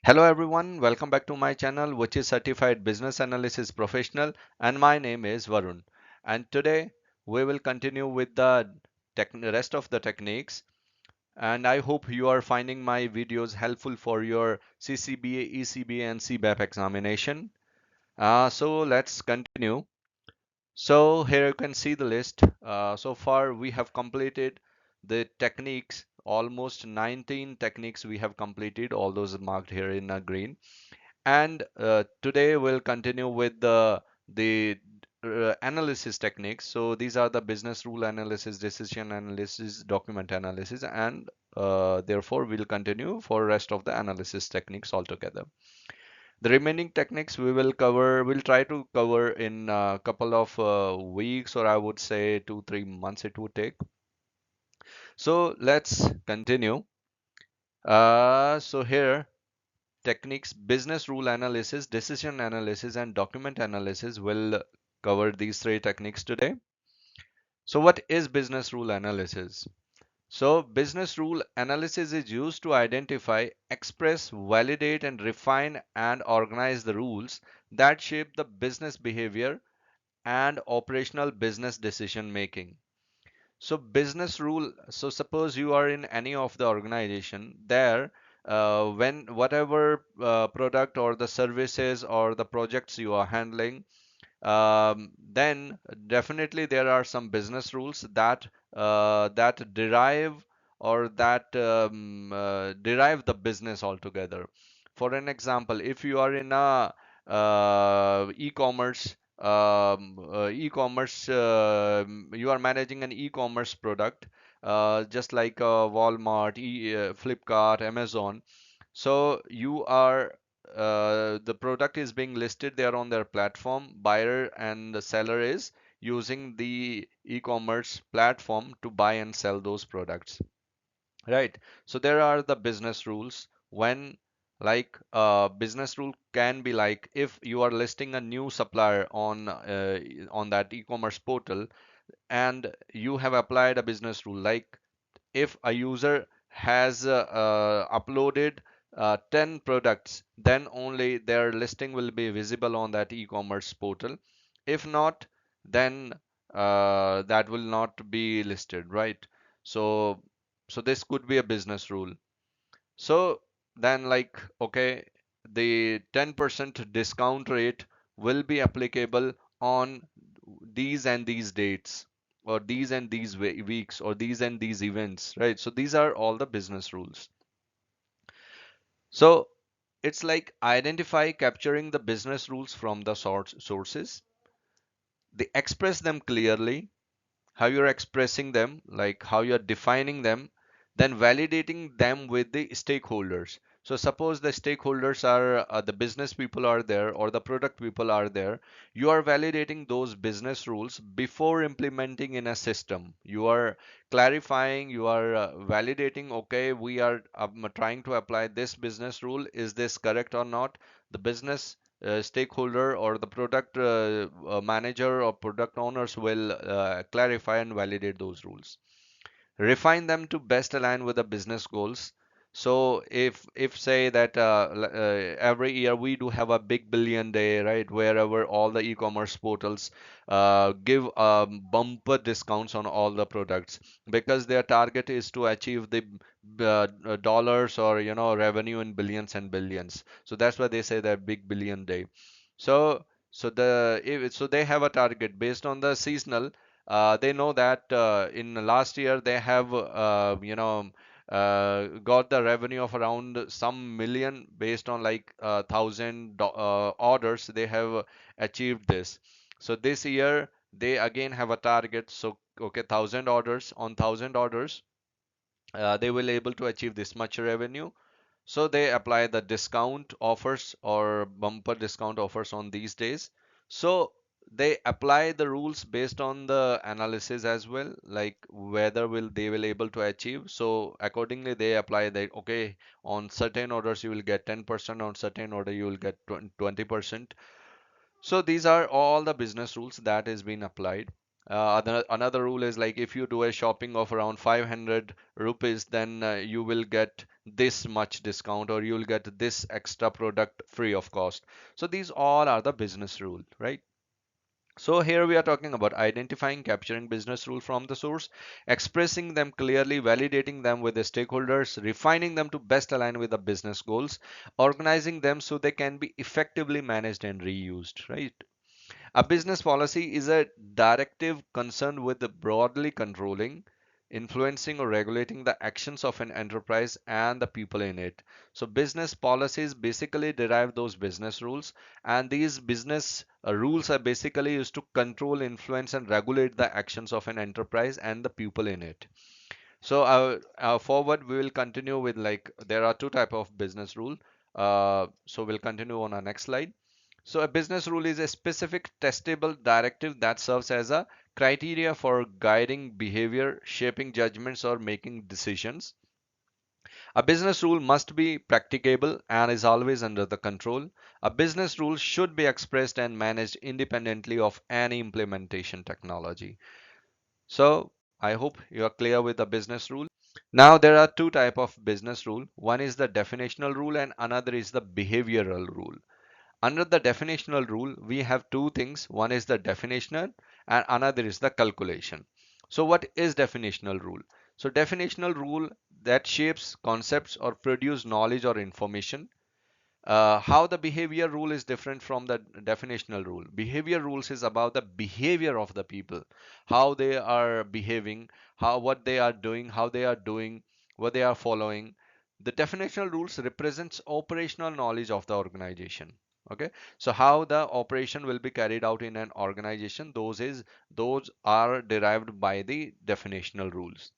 Hello everyone, welcome back to my channel which is Certified Business Analysis Professional, and my name is Varun. And today we will continue with the rest of the techniques, and I hope you are finding my videos helpful for your CCBA, ECBA and CBAP examination. So let's continue. So here you can see the list. So far we have completed the techniques, almost 19 techniques we have completed, all those marked here in green. And today we'll continue with the analysis techniques. So these are the business rule analysis, decision analysis, document analysis, and therefore we'll continue for rest of the analysis techniques altogether. The remaining techniques we'll try to cover in a couple of weeks, or I would say 2-3 months it would take. So let's continue. So here techniques, business rule analysis, decision analysis, and document analysis will cover these three techniques today. So what is business rule analysis? So business rule analysis is used to identify, express, validate, and refine and organize the rules that shape the business behavior and operational business decision making. So business rule, so suppose you are in any of the organization there, when whatever product or the services or the projects you are handling, then definitely there are some business rules that derive or that derive the business altogether. For an example, if you are in a e-commerce, you are managing an e-commerce product, just like Walmart, Flipkart, Amazon. So you are the product is being listed there on their platform. Buyer and the seller is using the e-commerce platform to buy and sell those products, right? So there are the business rules. When like business rule can be like if you are listing a new supplier on that e-commerce portal, and you have applied a business rule like if a user has uploaded 10 products, then only their listing will be visible on that e-commerce portal. If not, then that will not be listed, right? So, so this could be a business rule. So then like, okay, the 10% discount rate will be applicable on these and these dates, or these and these weeks, or these and these events, right? So these are all the business rules. So it's like identify capturing the business rules from the sources. They express them clearly, how you're expressing them, like how you're defining them, then validating them with the stakeholders. So suppose the stakeholders are the business people are there or the product people are there. You are validating those business rules before implementing in a system. You are clarifying, you are validating, okay, we are trying to apply this business rule. Is this correct or not? The business stakeholder or the product manager or product owners will clarify and validate those rules, refine them to best align with the business goals. So if say that every year we do have a big billion day, right, wherever all the e-commerce portals give bumper discounts on all the products because their target is to achieve the dollars or revenue in billions and billions. So that's why they say that big billion day. So so they have a target based on the seasonal. They know that in the last year they have got the revenue of around some million based on like thousand orders. They have achieved this. So this year they again have a target. So okay, 1,000 orders, on 1,000 orders they will able to achieve this much revenue. So they apply the discount offers or bumper discount offers on these days. So they apply the rules based on the analysis as well, like whether will able to achieve. So accordingly they apply that, okay, on certain orders you will get 10%, on certain order you will get 20%. So these are all the business rules that is being applied. Another rule is like if you do a shopping of around 500 rupees, then you will get this much discount, or you'll get this extra product free of cost. So these all are the business rule, right? So here we are talking about identifying, capturing business rule from the source, expressing them clearly, validating them with the stakeholders, refining them to best align with the business goals, organizing them so they can be effectively managed and reused, right? A business policy is a directive concerned with the broadly controlling, influencing or regulating the actions of an enterprise and the people in it. So business policies basically derive those business rules, and these business rules are basically used to control, influence and regulate the actions of an enterprise and the people in it. So forward we will continue with, like, there are two type of business rule. So we'll continue on our next slide. So a business rule is a specific testable directive that serves as a criteria for guiding behavior, shaping judgments, or making decisions. A business rule must be practicable and is always under the control. A business rule should be expressed and managed independently of any implementation technology. So I hope you are clear with the business rule. Now there are two type of business rule. One is the definitional rule and another is the behavioral rule. Under the definitional rule, we have two things. One is the definitional and another is the calculation. So what is definitional rule? So definitional rule that shapes concepts or produce knowledge or information. How the behavior rule is different from the definitional rule. Behavior rules is about the behavior of the people, how they are behaving, how what they are doing, how they are doing, what they are following. The definitional rules represents operational knowledge of the organization. Okay, so how the operation will be carried out in an organization, those are derived by the definitional rules.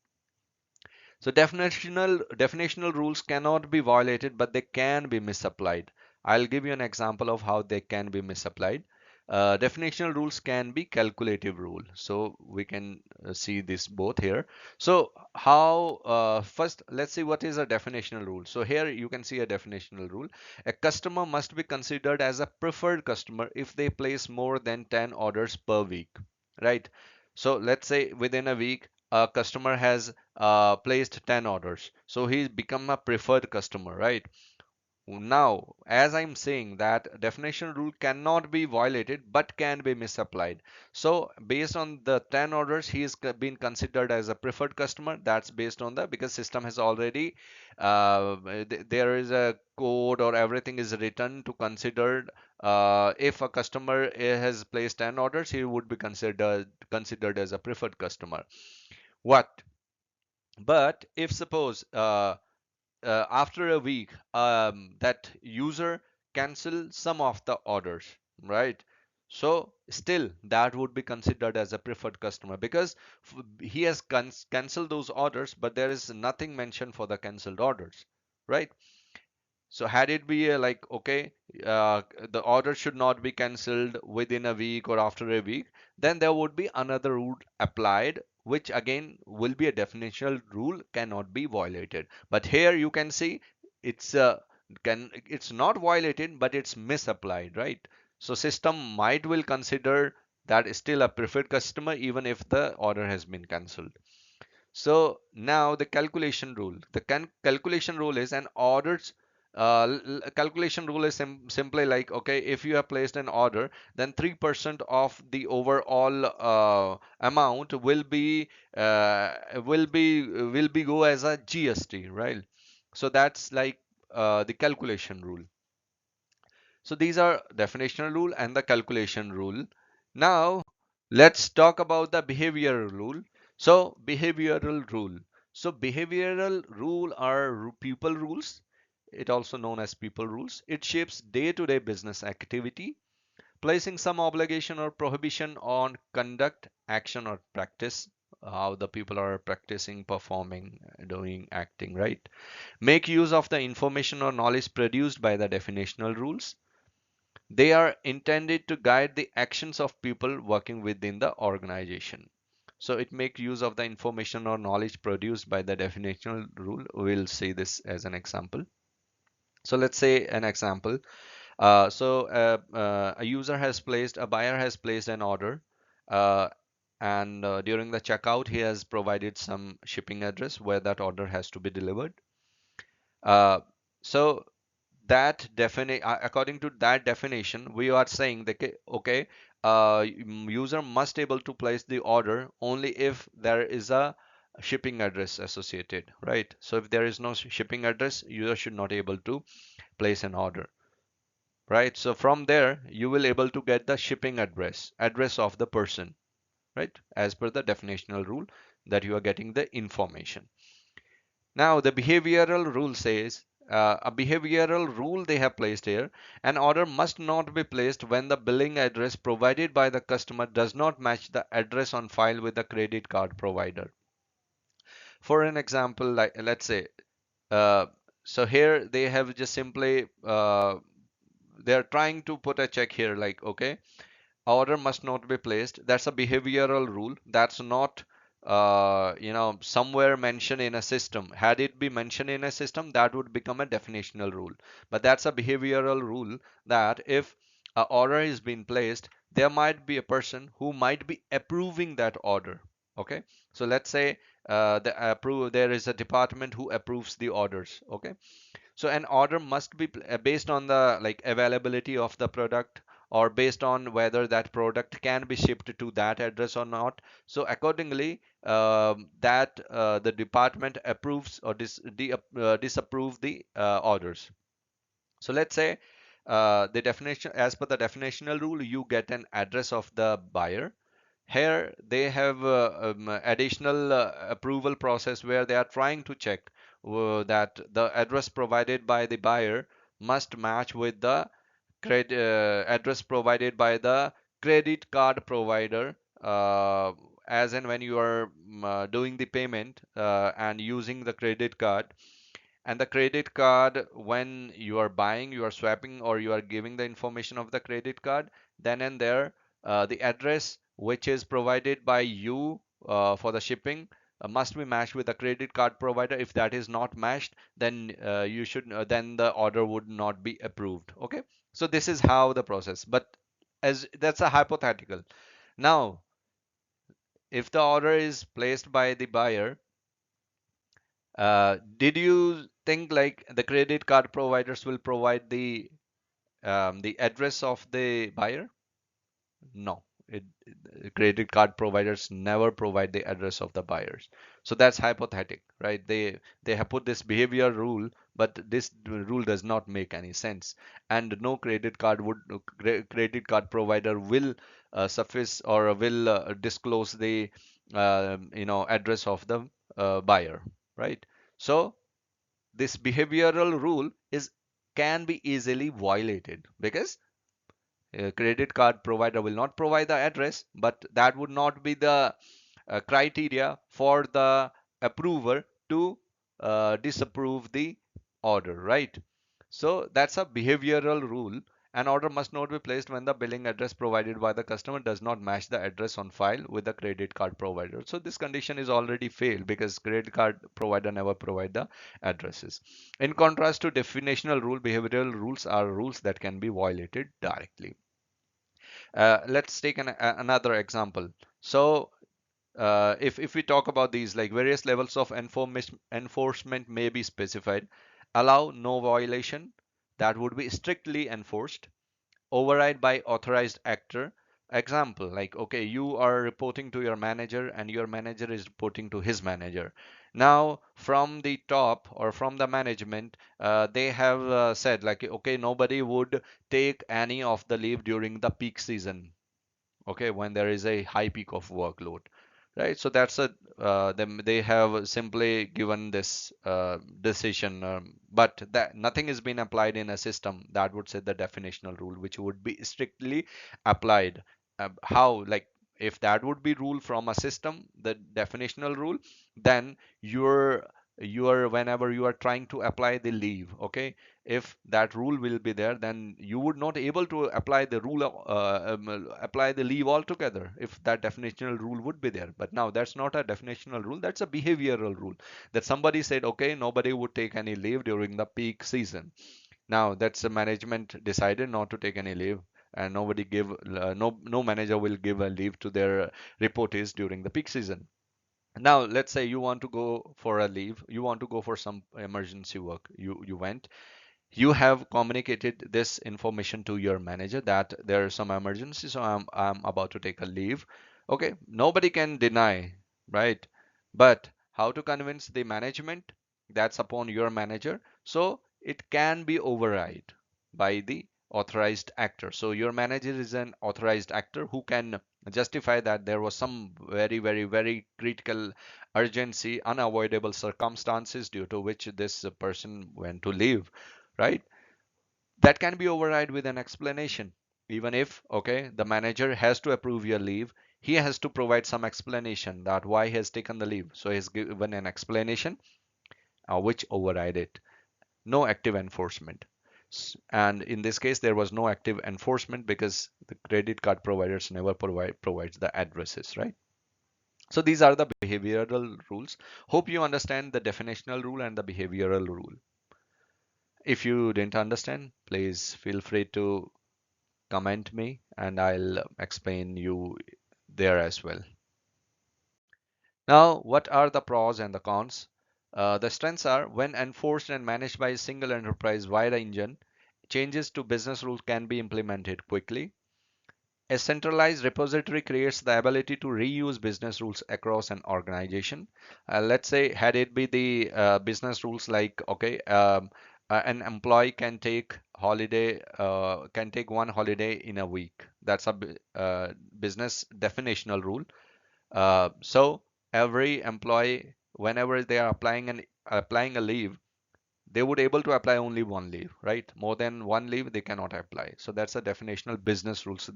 So definitional rules cannot be violated, but they can be misapplied. I'll give you an example of how they can be misapplied. Definitional rules can be calculative rule. So we can see this both here. So how first let's see what is a definitional rule. So here you can see a definitional rule. A customer must be considered as a preferred customer if they place more than 10 orders per week, right? So let's say within a week a customer has placed 10 orders, so he's become a preferred customer, right? Now, as I'm saying, that definition rule cannot be violated but can be misapplied. So based on the 10 orders, he is been considered as a preferred customer. That's based on the, because system has already there is a code or everything is written to consider, if a customer has placed 10 orders, he would be considered as a preferred customer. What? But if suppose after a week, that user cancel some of the orders, right? So still that would be considered as a preferred customer, because he has cancelled those orders, but there is nothing mentioned for the cancelled orders, right? So had it be like, okay, the order should not be cancelled within a week or after a week, then there would be another rule applied, which again will be a definitional rule, cannot be violated. But here you can see it's it's not violated, but it's misapplied, right? So system might will consider that is still a preferred customer even if the order has been cancelled. So now the calculation rule. The calculation rule is an orders calculation rule is simply like, okay, if you have placed an order, then 3% of the overall amount will be go as a GST, right? So that's like the calculation rule. So these are definitional rule and the calculation rule. Now let's talk about the behavioral rule. So behavioral rule. So behavioral rule are people rules. It also known as people rules. It shapes day-to-day business activity, placing some obligation or prohibition on conduct, action, or practice. How the people are practicing, performing, doing, acting, right? Make use of the information or knowledge produced by the definitional rules. They are intended to guide the actions of people working within the organization. So it makes use of the information or knowledge produced by the definitional rule. We'll see this as an example. So let's say an example. A buyer has placed an order, uh, and during the checkout, he has provided some shipping address where that order has to be delivered. Uh, so that according to that definition, we are saying that okay, user must able to place the order only if there is a shipping address associated, right? So if there is no shipping address, user should not able to place an order, right? So from there you will able to get the shipping address of the person, right, as per the definitional rule that you are getting the information. Now the behavioral rule says, a behavioral rule they have placed here: an order must not be placed when the billing address provided by the customer does not match the address on file with the credit card provider. For an example, like let's say, uh, so here they have just simply they're trying to put a check here, like okay, order must not be placed. That's a behavioral rule. That's not somewhere mentioned in a system. Had it be mentioned in a system, that would become a definitional rule. But that's a behavioral rule, that if a order is being placed, there might be a person who might be approving that order. Okay, so let's say there is a department who approves the orders. Okay, so an order must be based on the like availability of the product, or based on whether that product can be shipped to that address or not. So accordingly, that the department approves or disapprove the orders. So let's say the definition, as per the definitional rule, you get an address of the buyer. Here they have additional approval process where they are trying to check that the address provided by the buyer must match with the address provided by the credit card provider, as and when you are doing the payment and using the credit card. And the credit card, when you are buying, you are swapping, or you are giving the information of the credit card, then and there the address which is provided by you for the shipping must be matched with the credit card provider. If that is not matched, then you should then the order would not be approved. Okay, so this is how the process, but as that's a hypothetical. Now if the order is placed by the buyer, did you think like the credit card providers will provide the address of the buyer? No, credit card providers never provide the address of the buyers. So that's hypothetical, right? They have put this behavior rule, but this rule does not make any sense. And no credit card provider will suffice or will disclose the address of the buyer, right? So this behavioral rule is can be easily violated because a credit card provider will not provide the address, but that would not be the criteria for the approver to disapprove the order, right? So that's a behavioral rule. An order must not be placed when the billing address provided by the customer does not match the address on file with the credit card provider. So this condition is already failed because credit card provider never provide the addresses. In contrast to definitional rule, behavioral rules are rules that can be violated directly. Let's take another example. So if we talk about these, like various levels of enforcement may be specified. Allow no violation, that would be strictly enforced. Override by authorized actor. Example, like okay, you are reporting to your manager and your manager is reporting to his manager. Now from the top or from the management, they have said like okay, nobody would take any of the leave during the peak season, okay, when there is a high peak of workload, right? So that's a they have simply given this decision, but that nothing has been applied in a system that would say the definitional rule which would be strictly applied. How, like, if that would be rule from a system, the definitional rule, then you're whenever you are trying to apply the leave, okay, if that rule will be there, then you would not able to apply the rule apply the leave altogether if that definitional rule would be there. But now that's not a definitional rule, that's a behavioral rule, that somebody said okay, nobody would take any leave during the peak season. Now that's the management decided not to take any leave, and nobody give no manager will give a leave to their reportees during the peak season. Now, let's say you want to go for a leave, you want to go for some emergency work. You went, you have communicated this information to your manager that there is some emergency, so I'm about to take a leave. Okay, nobody can deny, right? But how to convince the management? That's upon your manager. So it can be override by the authorized actor. So your manager is an authorized actor who can justify that there was some very, very, very critical urgency, unavoidable circumstances due to which this person went to leave, right? That can be override with an explanation. Even if, okay, the manager has to approve your leave, he has to provide some explanation that why he has taken the leave. So he's given an explanation which override it. No active enforcement. And in this case, there was no active enforcement because the credit card providers never provides the addresses, right? So these are the behavioral rules. Hope you understand the definitional rule and the behavioral rule. If you didn't understand, please feel free to comment me and I'll explain you there as well. Now, what are the pros and the cons? The strengths are when enforced and managed by a single enterprise-wide engine, changes to business rules can be implemented quickly. A centralized repository creates the ability to reuse business rules across an organization. Let's say, had it be the business rules like, okay, an employee can take one holiday in a week. That's a business definitional rule. So every employee, whenever they are applying a leave, they would able to apply only one leave, right? More than one leave they cannot apply. So that's a definitional business rules.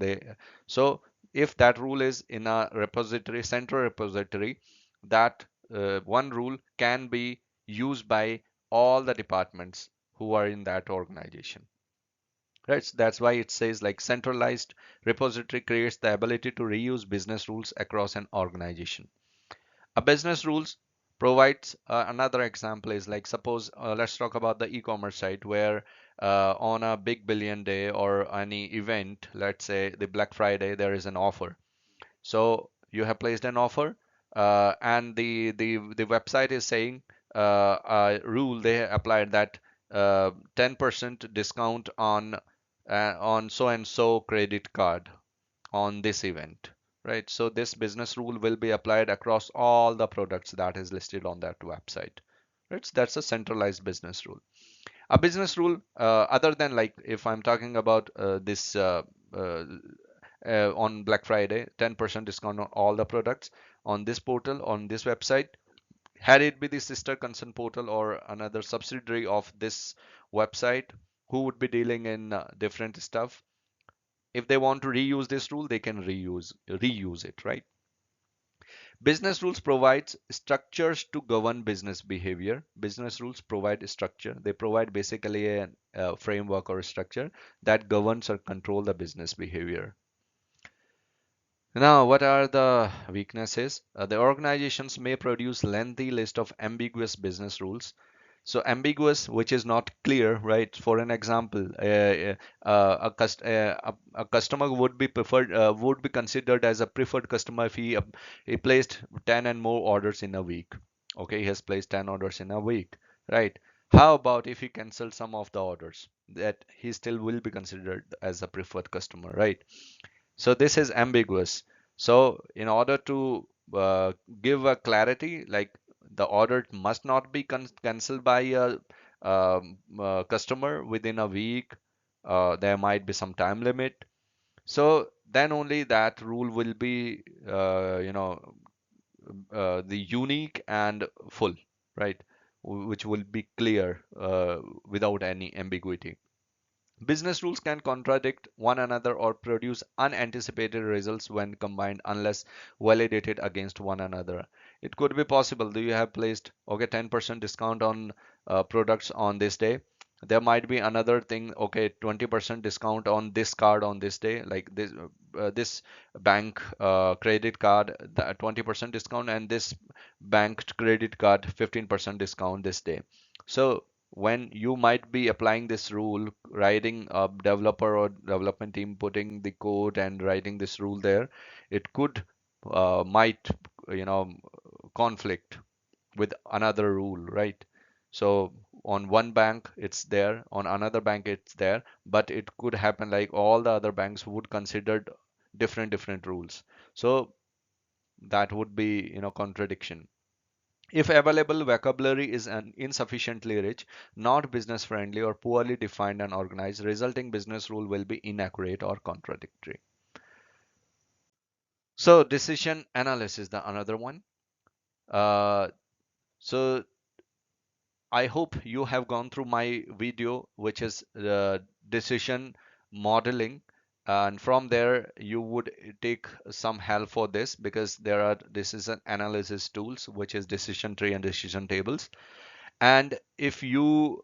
So if that rule is in a repository, central repository, that one rule can be used by all the departments who are in that organization. Right, so that's why it says like centralized repository creates the ability to reuse business rules across an organization. A business rules provides another example is like suppose let's talk about the e-commerce site where on a big billion day or any event, let's say the Black Friday, there is an offer. So you have placed an offer, and the website is saying a rule they applied that 10% discount on so and so credit card on this event, right? So this business rule will be applied across all the products that is listed on that website, right? So that's a centralized business rule. A business rule, other than like if I'm talking about this uh, on Black Friday, 10% discount on all the products on this portal, on this website, had it be the sister concern portal or another subsidiary of this website who would be dealing in different stuff, if they want to reuse this rule they can reuse it, right? Business rules provides structures to govern business behavior. Business rules provide structure. They provide basically a framework or a structure that governs or control the business behavior. Now, what are the weaknesses? The organizations may produce lengthy list of ambiguous business rules. So ambiguous, which is not clear, right? For an example, a customer would be preferred, would be considered as a preferred customer if he placed 10 and more orders in a week. Okay, he has placed 10 orders in a week, right? How about if he cancels some of the orders? That he still will be considered as a preferred customer, right? So this is ambiguous. So in order to give a clarity, like the order must not be cancelled by a customer within a week. There might be some time limit. So then only that rule will be, the unique and full, right? Which will be clear without any ambiguity. Business rules can contradict one another or produce unanticipated results when combined unless validated against one another. It could be possible that you have placed okay 10% discount on products on this day. There might be another thing, okay, 20% discount on this card on this day, like this bank credit card, the 20% discount, and this bank credit card 15% discount this day. So when you might be applying this rule, writing a developer or development team putting the code and writing this rule there, it could might you know conflict with another rule, right? So on one bank it's there, on another bank it's there, but it could happen like all the other banks would consider different rules. So that would be, contradiction. If available vocabulary is insufficiently rich, not business friendly, or poorly defined and organized, resulting business rule will be inaccurate or contradictory. So decision analysis, the another one. Uh, so I hope you have gone through my video, which is decision modeling. And from there, you would take some help for this, because there are decision analysis tools, which is decision tree and decision tables. And if you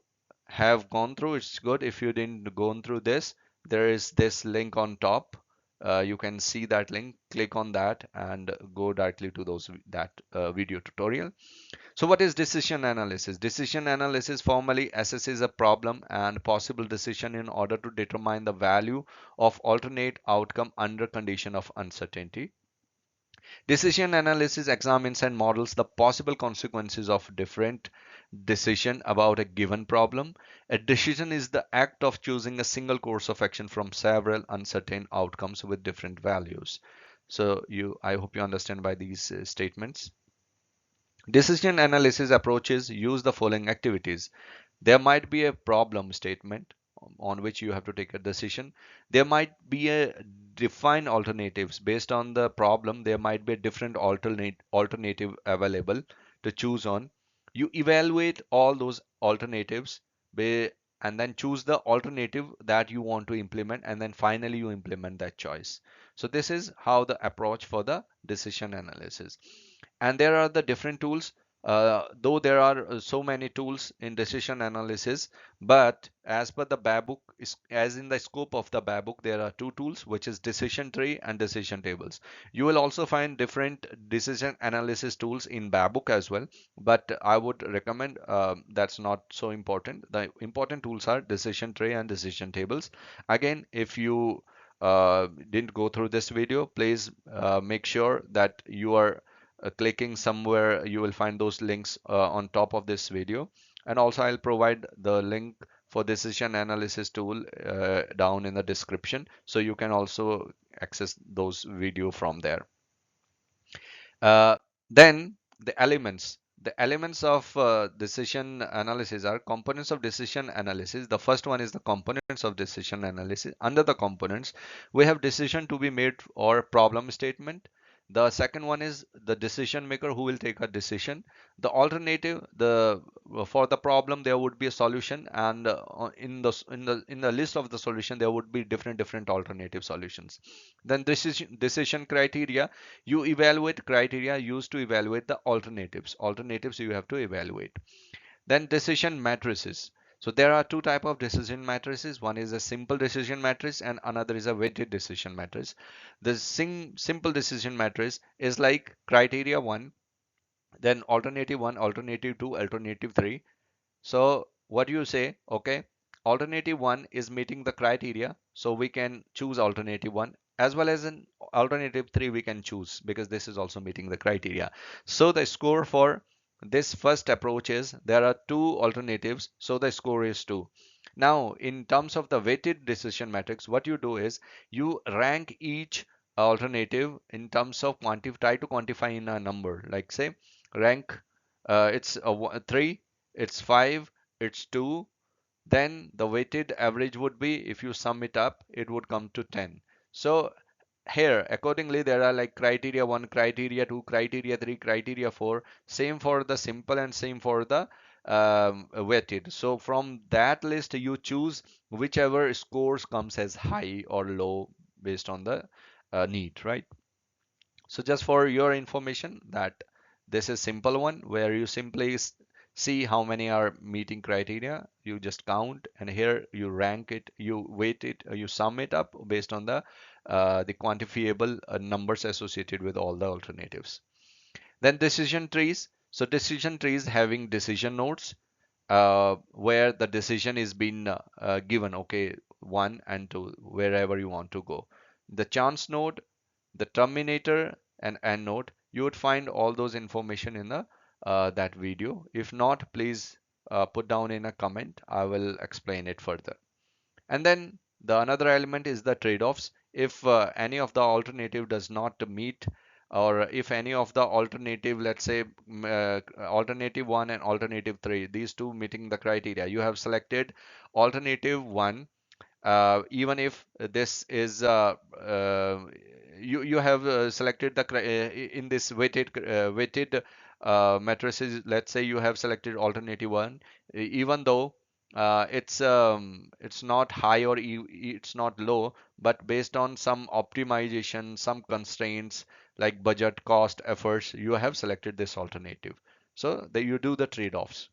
have gone through, it's good. If you didn't go through this, there is this link on top. You can see that link, click on that and go directly to that video tutorial. So what is decision analysis? Decision analysis formally assesses a problem and possible decision in order to determine the value of alternate outcome under condition of uncertainty. Decision analysis examines and models the possible consequences of different decision about a given problem. A decision is the act of choosing a single course of action from several uncertain outcomes with different values. So I hope you understand by these statements. Decision analysis approaches use the following activities. There might be a problem statement on which you have to take a decision. There might be a define alternatives based on the problem. There might be a different alternative available to choose on. You evaluate all those alternatives and then choose the alternative that you want to implement, and then finally you implement that choice. So this is how the approach for the decision analysis. And there are the different tools. Though there are so many tools in decision analysis, but as per the BABOK, as in the scope of the BABOK, there are two tools, which is decision tree and decision tables. You will also find different decision analysis tools in BABOK as well, but I would recommend that's not so important. The important tools are decision tree and decision tables. Again, if you didn't go through this video, please make sure that you are clicking somewhere. You will find those links on top of this video, and also I'll provide the link for decision analysis tool down in the description, so you can also access those video from there. uh, then the elements of decision analysis are components of decision analysis. The first one is the components of decision analysis. Under the components, we have decision to be made or problem statement. The second one is the decision maker who will take a decision. The alternative, the for the problem there would be a solution, and in the list of the solution there would be different alternative solutions. Then decision criteria, you evaluate criteria used to evaluate the alternatives you have to evaluate. Then decision matrices. So there are two type of decision matrices. One is a simple decision matrix and another is a weighted decision matrix. The simple decision matrix is like criteria 1, then alternative 1, alternative 2, alternative 3. So what do you say? Okay, alternative 1 is meeting the criteria, so we can choose alternative 1, as well as in alternative 3 we can choose because this is also meeting the criteria. So the score for this first approach is there are two alternatives, so the score is 2. Now in terms of the weighted decision matrix, what you do is you rank each alternative in terms of try to quantify in a number, like say rank, it's a 3, it's 5, it's 2. Then the weighted average would be, if you sum it up, it would come to 10. So here accordingly there are like criteria 1, criteria 2, criteria 3, criteria 4. Same for the simple and same for the weighted. So from that list you choose whichever scores comes as high or low based on the need, right? So just for your information that this is simple one where you simply see how many are meeting criteria. You just count, and here you rank it, you weight it, you sum it up based on the quantifiable numbers associated with all the alternatives. Then decision trees. So decision trees having decision nodes where the decision is being given, okay, 1 and 2, wherever you want to go. The chance node, the terminator and end node. You would find all those information in the that video. If not, please put down in a comment. I will explain it further. And then the another element is the trade-offs. If any of the alternative does not meet, or if any of the alternative, let's say alternative 1 and alternative 3, these two meeting the criteria, you have selected alternative 1, even if this is you have selected the in this weighted matrices. Let's say you have selected alternative 1, even though it's not high or it's not low, but based on some optimization, some constraints like budget, cost, efforts, you have selected this alternative. So that you do the trade-offs.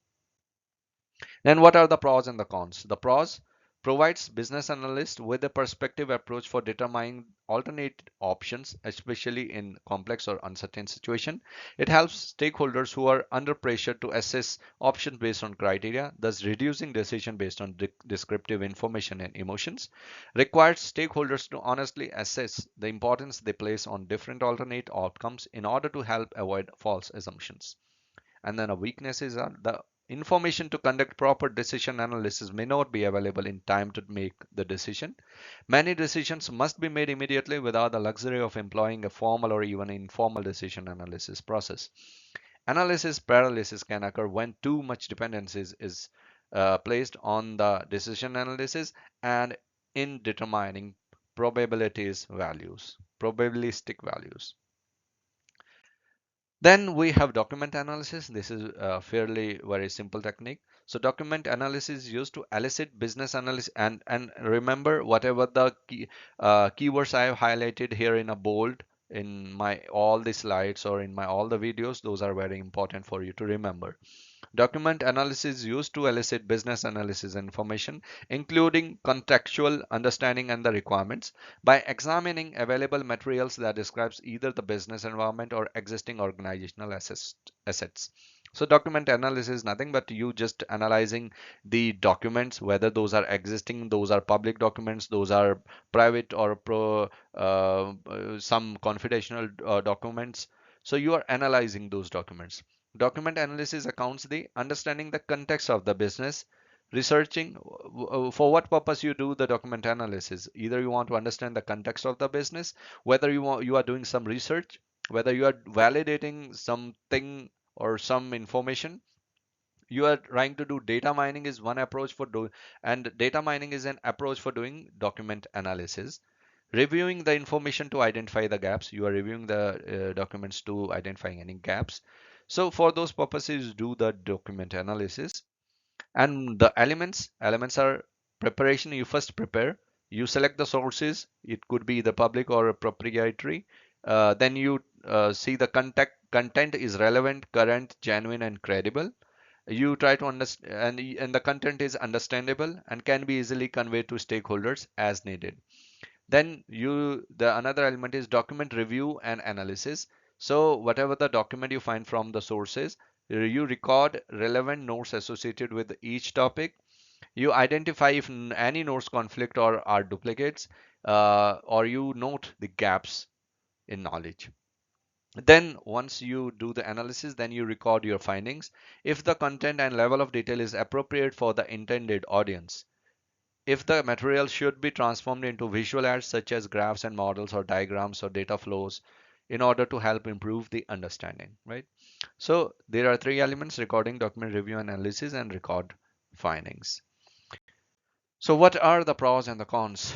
Then what are the pros and the cons? The pros provides business analysts with a perspective approach for determining alternate options, especially in complex or uncertain situation. It helps stakeholders who are under pressure to assess options based on criteria, thus reducing decision based on descriptive information and emotions. Requires stakeholders to honestly assess the importance they place on different alternate outcomes in order to help avoid false assumptions. And then a weaknesses are the information to conduct proper decision analysis may not be available in time to make the decision. Many decisions must be made immediately without the luxury of employing a formal or even informal decision analysis process. Analysis paralysis can occur when too much dependency is placed on the decision analysis and in determining probabilistic values. Then we have document analysis. This is a fairly very simple technique. So document analysis is used to elicit business analysis, and remember whatever the keywords I have highlighted here in a bold in my all the slides or in my all the videos, those are very important for you to remember. Document analysis is used to elicit business analysis information, including contextual understanding and the requirements, by examining available materials that describes either the business environment or existing organizational assets. So document analysis is nothing but you just analyzing the documents, whether those are existing, those are public documents, those are private or some confidential documents. So you are analyzing those documents. Document analysis accounts the understanding the context of the business, researching for what purpose you do the document analysis. Either you want to understand the context of the business, whether you are doing some research, whether you are validating something or some information. You are trying to do data mining is one approach for doing, and data mining is an approach for doing document analysis. Reviewing the information to identify the gaps. You are reviewing the documents to identifying any gaps. So for those purposes, do the document analysis. And the elements are preparation. You first prepare, you select the sources. It could be the public or proprietary. Then you see the content is relevant, current, genuine, and credible. You try to understand, and the content is understandable and can be easily conveyed to stakeholders as needed. Then the another element is document review and analysis. So whatever the document you find from the sources, you record relevant notes associated with each topic. You identify if any notes conflict or are duplicates, or you note the gaps in knowledge. Then once you do the analysis, then you record your findings. If the content and level of detail is appropriate for the intended audience, if the material should be transformed into visual aids such as graphs and models or diagrams or data flows in order to help improve the understanding, right? So there are three elements: recording, document review, analysis, and record findings. So what are the pros and the cons?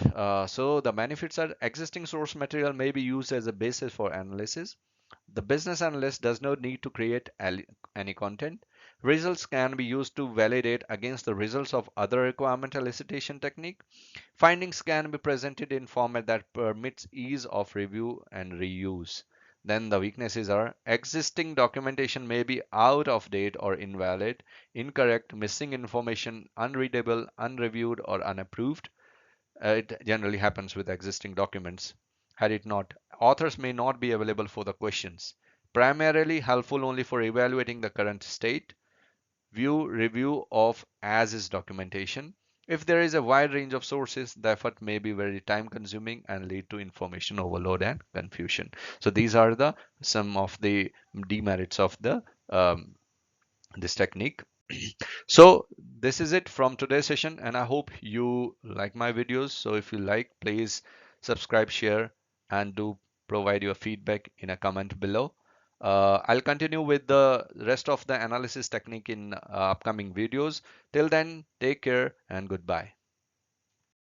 So the benefits are existing source material may be used as a basis for analysis. The business analyst does not need to create any content. Results can be used to validate against the results of other requirement elicitation technique. Findings can be presented in format that permits ease of review and reuse. Then the weaknesses are existing documentation may be out of date or invalid, incorrect, missing information, unreadable, unreviewed, or unapproved. It generally happens with existing documents. Had it not, authors may not be available for the questions. Primarily helpful only for evaluating the current state. View review of as is documentation. If there is a wide range of sources, the effort may be very time consuming and lead to information overload and confusion. So these are the some of the demerits of the this technique. So this is it from today's session, and I hope you like my videos. So if you like, please subscribe, share, and do provide your feedback in a comment below. I'll continue with the rest of the analysis technique in upcoming videos. Till then, take care and goodbye.